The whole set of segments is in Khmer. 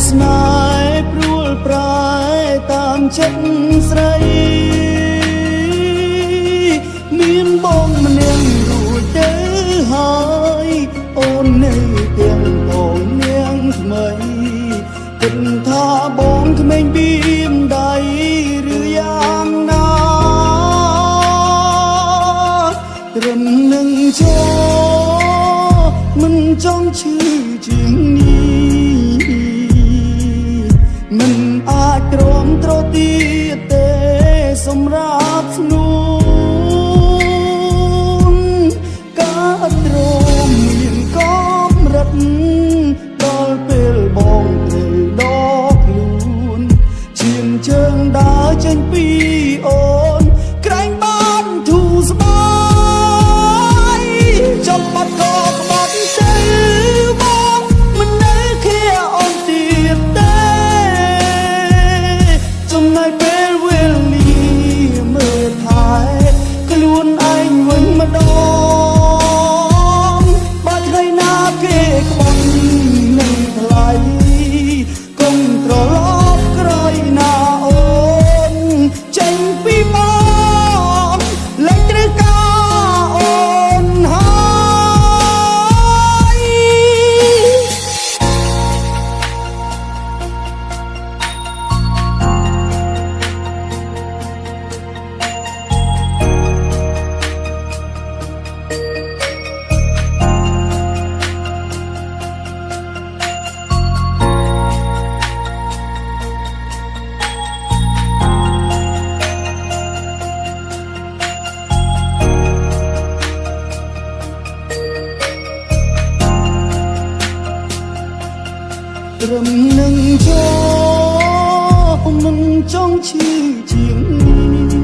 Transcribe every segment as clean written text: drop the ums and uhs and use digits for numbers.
ស្នេហ៍ព្រួលប្រែតាមចិត្តស្រីមានបងម្នាក់រួចទៅហើយអូននៅទាំងបងនាងថ្មីគិតថាបងក្មេងបៀមដៃឬយ៉ាងណាត្រឹមនឹងចូលមិនចង់ឈឺជាងនេះមិនអាចទ្រាំទ្រទៀតទេសម្រាប់ស្នួនការទ្រាំមានកំរិតដល់ពេលបងត្រូវដកខ្លួនឈាមជើងដើរចេញពីអូនក្រែងបានធូរស្បើយចំបាត់ក៏ក្បត់ទៅបងមិននៅឃ្លាអូនទៀតទេចំណែកពេលវេលាមើលថែខ្លួនឯងវិញម្ដងបើថ្ងៃណាគេក្បត់នឹងថ្លៃកុំត្រឡប់ក្រោយណាអូនចេញពីមកលេចត្រូវការអូនហើយត្រឹមនឹងចូលមិនចង់ឈឺជាងនេះ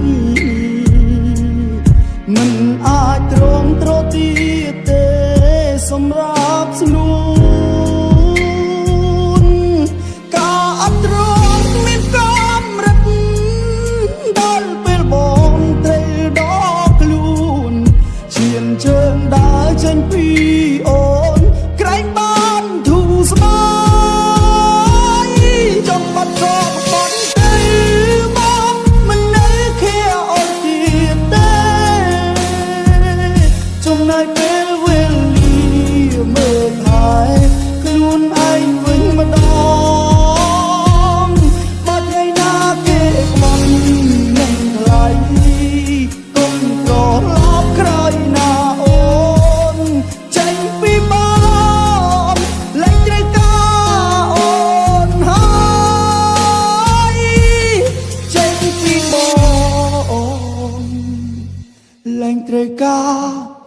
មិនអាចទ្រាំទ្រទៀតទេសម្រាប់ស្នួនការអត់ទ្រាំមានកម្រិតដល់ពេលបងត្រូវដកខ្លួនឈាមជើងដើរចេញពីអូនក្រែងបានធូរស្បើយចំបាត់ក៏បាត់ទៅបងមិននៅឃ្លាអូនទៀតទេចំណែកពេលវេលាមើលថែខ្លួនឯងវិញម្ដងបើថ្ងៃណាគេក្បត់នឹងថ្លៃកុំត្រឡប់ក្រោយណាអូនចេញពីមកលេចត្រូវការអូនហើយចេញពីមកលែងត្រូវការ